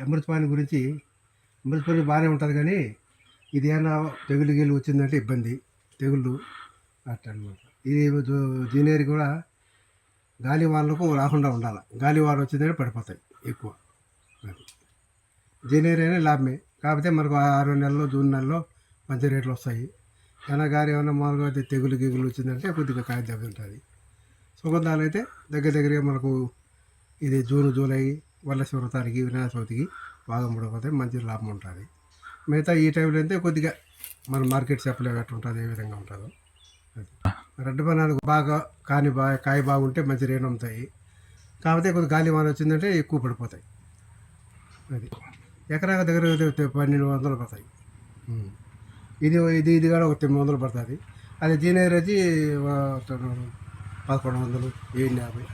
అమృతపాణి గురించి అమృతపాణి బాగానే ఉంటుంది కానీ ఇది ఏమన్నా తెగులు గిల్లు వచ్చిందంటే ఇబ్బంది తెగుళ్ళు అట్లా అనమాట. ఇది జీనేరి కూడా గాలి వానలకు రాకుండా ఉండాలి. గాలి వాన వచ్చిందంటే పడిపోతాయి ఎక్కువ. అది జీనేరి అయినా లాభమే, కాకపోతే మనకు 6 నెలల్లో జూన్ నెలలో మంచి రేట్లు వస్తాయి. గాలి ఏమన్నా మామూలుగా అయితే తెగులు గిగులు వచ్చిందంటే కొద్దిగా కాయ దెబ్బ ఉంటుంది. సుగంధాలు అయితే దగ్గరగా మనకు ఇది జూన్ జూలై వరలక్ష్మి వ్రతానికి వినాయక చవితికి బాగా ముడిపోతాయి, మంచి లాభం ఉంటుంది. మిగతా ఈ టైంలో అయితే కొద్దిగా మన మార్కెట్ చెప్పలేనట్టు ఉంటుంది, ఏ విధంగా ఉంటుందో. అది రెడ్ బనానాకు బాగా కాయ బాగుంటే మంచి రేటు అమ్ముతాయి, కాకపోతే కొద్దిగా గాలి వాన వచ్చిందంటే ఎక్కువ పడిపోతాయి. అది ఎకరాకు దగ్గర 1200 పడతాయి. ఇది ఇది ఇది కూడా ఒక 900 పడుతుంది. అది జీనేరు వచ్చి 1100, 750.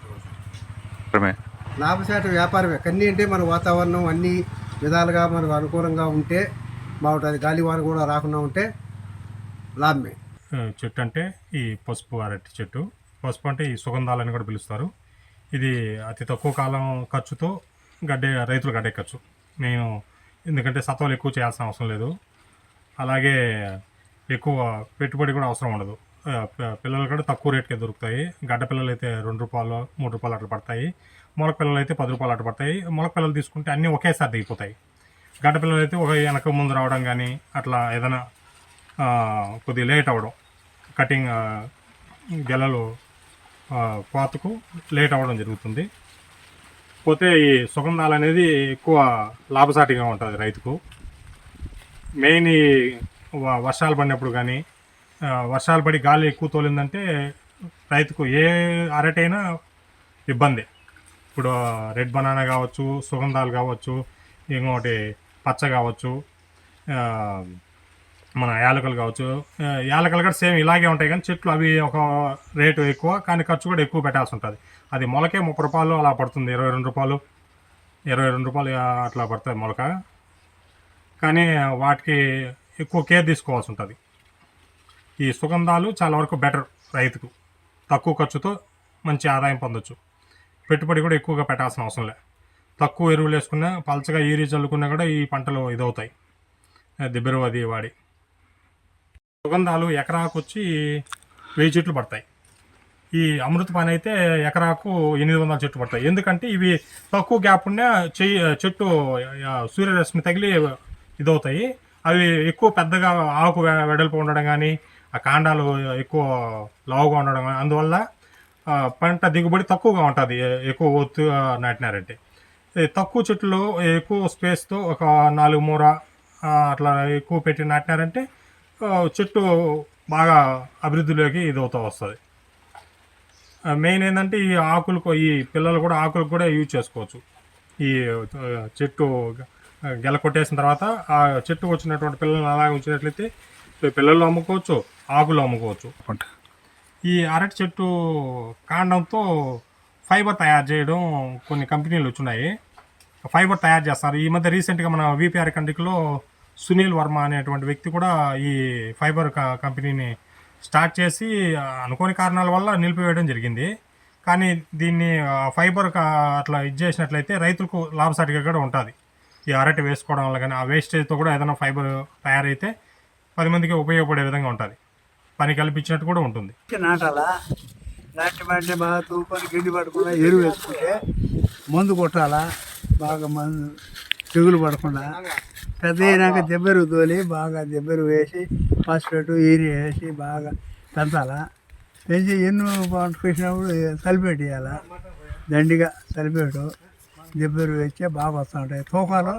లాభశాతం వ్యాపారమే, కన్నీ అంటే మన వాతావరణం అన్ని విధాలుగా మనకు అనుకూలంగా ఉంటే బాగుంటుంది. గాలి వాన కూడా రాకుండా ఉంటే లాభమే. చెట్టు అంటే ఈ పసుపు అరటి చెట్టు. పసుపు అంటే ఈ సుగంధాలని కూడా పిలుస్తారు. ఇది అతి తక్కువ కాలం ఖర్చుతో రైతులు గడ్డెక్కచ్చు. నేను ఎందుకంటే సత్వాలు ఎక్కువ చేయాల్సిన అవసరం లేదు, అలాగే ఎక్కువ పెట్టుబడి కూడా అవసరం ఉండదు. పిల్లలు కూడా తక్కువ రేటుకే దొరుకుతాయి. గడ్డ పిల్లలు అయితే ₹2, ₹3 అట్లా పడతాయి. మొలక పిల్లలు అయితే ₹10 అట్లా పడతాయి. మొలక పిల్లలు తీసుకుంటే అన్నీ ఒకేసారి దిగిపోతాయి. గడ్డ పిల్లలు అయితే ఒక వెనక ముందు రావడం కానీ అట్లా ఏదైనా కొద్దిగా లేట్ అవ్వడం, కటింగ్ గెలలు కోతకు లేట్ అవ్వడం జరుగుతుంది. పోతే ఈ సుగంధాలు అనేది ఎక్కువ లాభసాటిగా ఉంటుంది రైతుకు. మెయిన్ ఈ వర్షాలు పడినప్పుడు కానీ, వర్షాలు పడి గాలి ఎక్కువ తోలిందంటే రైతుకు ఏ అరటైనా ఇబ్బంది. ఇప్పుడు రెడ్ బనానా కావచ్చు, సుగంధాలు కావచ్చు, ఇంకోటి పచ్చ కావచ్చు, మన యాలకులు కావచ్చు. యాలకులు కూడా సేమ్ ఇలాగే ఉంటాయి, కానీ చెట్లు అవి ఒక రేటు ఎక్కువ, కానీ ఖర్చు కూడా ఎక్కువ పెట్టాల్సి ఉంటుంది. అది మొలకే ₹30 అలా పడుతుంది, ₹22 అట్లా పడుతుంది మొలక. కానీ వాటికి ఎక్కువ కేర్ తీసుకోవాల్సి ఉంటుంది. ఈ సుగంధాలు చాలా వరకు బెటర్ రైతుకు, తక్కువ ఖర్చుతో మంచి ఆదాయం పొందొచ్చు. పెట్టుబడి కూడా ఎక్కువగా పెట్టాల్సిన అవసరం లేదు. తక్కువ ఎరువులు వేసుకున్నా, పలచగా ఈరి చల్లుకున్నా కూడా ఈ పంటలు ఇదవుతాయి, దిబ్బెరువు అది వాడి. సుగంధాలు ఎకరాకు వచ్చి 1000 చెట్లు పడతాయి. ఈ అమృతపాణి అయితే ఎకరాకు 800 చెట్లు పడతాయి. ఎందుకంటే ఇవి తక్కువ గ్యాప్ ఉన్న చెట్టు సూర్యరశ్మి తగిలి ఇదవుతాయి. అవి ఎక్కువ పెద్దగా ఆకు వెడల్పు ఉండడం కానీ, ఆ కాండాలు ఎక్కువ లావుగా ఉండడం కానీ, అందువల్ల పంట దిగుబడి తక్కువగా ఉంటుంది. ఎక్కువ ఒత్తు నాటినారంటే తక్కువ చెట్లు ఎక్కువ స్పేస్తో ఒక 4 మూర అట్లా ఎక్కువ పెట్టి నాటినారంటే చెట్టు బాగా అభివృద్ధిలోకి ఇదవుతూ వస్తుంది. మెయిన్ ఏంటంటే ఈ ఆకులకు, ఈ పిల్లలు కూడా ఆకులకు కూడా యూజ్ చేసుకోవచ్చు. ఈ చెట్టు గెల కొట్టేసిన తర్వాత ఆ చెట్టు వచ్చినటువంటి పిల్లలను అలాగే ఉంచినట్లయితే పిల్లలు అమ్ముకోవచ్చు, ఆకులు అమ్ముకోవచ్చు. ఈ అరటి చెట్టు కాండంతో ఫైబర్ తయారు చేయడం కొన్ని కంపెనీలు వచ్చున్నాయి, ఫైబర్ తయారు చేస్తారు. ఈ మధ్య రీసెంట్గా మన విపిఆర్ కంట్రీలో సునీల్ వర్మ అనేటువంటి వ్యక్తి కూడా ఈ ఫైబర్ కంపెనీని స్టార్ట్ చేసి అనుకోని కారణాల వల్ల నిలిపివేయడం జరిగింది. కానీ దీన్ని ఫైబర్ అట్లా ఇది చేసినట్లయితే రైతులకు లాభసాటిగా కూడా ఉంటుంది. ఈ అరటి వేసుకోవడం వల్ల కానీ, ఆ వేస్టేజ్తో కూడా ఏదైనా ఫైబర్ తయారైతే 10 మందికి ఉపయోగపడే విధంగా ఉంటుంది, పని కల్పించినట్టు కూడా ఉంటుంది. నాటాలా, నాటి బాగా తూకొని గిండి పడకుండా ఎరువు వేసుకుంటే, మందు కొట్టాలా, బాగా మందు తెగులు పడకుండా. పెద్ద అయినాక దెబ్బెరువు తోలి బాగా దెబ్బెరువు వేసి ఫాస్ఫేట్ యూరియా వేసి బాగా పెంచాలా. పెంచి ఎన్నో పంటకొచ్చినప్పుడు సల్ఫేట్ వేయాలా, దండిగా సల్ఫేటు దెబ్బెరువు వేస్తే బాగా వస్తూ ఉంటాయి. తూకాలు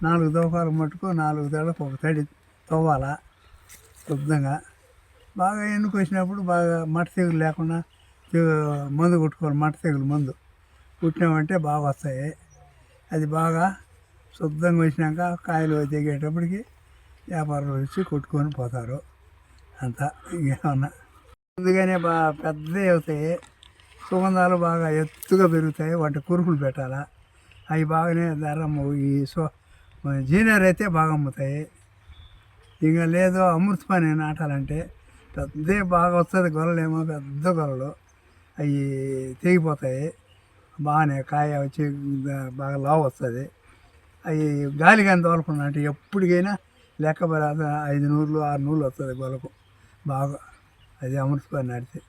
4 తూకాలు మట్టుకు 4 తేళ్ళకు ఒక తడి తవ్వాలా శుద్ధంగా. బాగా ఎన్నుకు వచ్చినప్పుడు బాగా మట్ట తెగులు లేకుండా మందు కొట్టుకోవాలి. మట్ట తెగులు మందు కుట్టినామంటే బాగా వస్తాయి. అది బాగా శుద్ధంగా వచ్చినాక కాయలు తెగేటప్పటికి వ్యాపారులు వచ్చి కొట్టుకొని పోతారు. అంతా ఇంకేమన్నా ముందుగానే బాగా పెద్దవి అవుతాయి. సుగంధాలు బాగా ఎత్తుగా పెరుగుతాయి, వాటి కురుకులు పెట్టాలా. అవి బాగానే ధరము. ఈ జీనర్ అయితే బాగా అమ్ముతాయి. ఇంకా లేదు అమృతపాణి నాటాలంటే పెద్ద బాగా వస్తుంది. గొర్రెలేమో పెద్ద గొర్రెలు, అవి తెగిపోతాయి. బాగానే కాయ వచ్చి బాగా లావు వస్తుంది. అవి గాలి కానీ తోలుకున్నా అంటే ఎప్పటికైనా లెక్క బరాద 5 నూరులు 6 నూరులు వస్తుంది గొలకు బాగా. అది అమృతపాణి నాటితే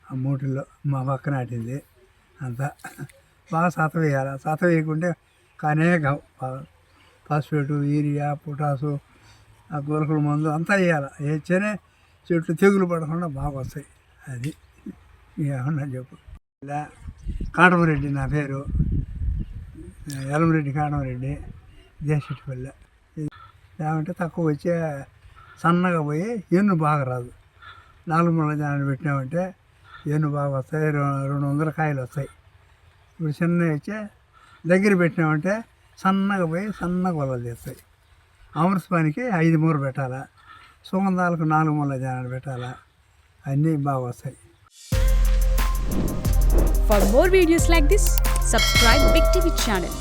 ఆ మూటిల్లో మా పక్క నాటింది అంతా బాగా సత వేయాలి. సత వేయకుంటే కానీ ఫాస్ఫేటు, యూరియా, పొటాసు, ఆ గొలకల మందు అంతా వేయాలి. వేస్తేనే చెట్లు తెగులు పడకుండా బాగా వస్తాయి. అది ఏమన్నా చెప్పు. ఇలా కాటమరెడ్డి నా పేరు, ఎలమరెడ్డి కాటమరెడ్డి, దేశెట్టిపల్లె. ఏమంటే తక్కువ వచ్చే సన్నగా పోయి ఎన్ను బాగా రాదు. 4 ముళ్ళ జానలు పెట్టినామంటే ఎన్ను బాగా వస్తాయి, 200 కాయలు వస్తాయి. ఇప్పుడు చిన్న వచ్చే దగ్గర పెట్టినామంటే సన్నగా పోయి సన్నగా వలలు తీస్తాయి. అమృతపానికి 5 మూర పెట్టాలా, సుగంధాలకు 4 ముళ్ళ జానలు పెట్టాలా, అన్నీ బాగా వస్తాయి. For more videos like this, subscribe Big TV channel.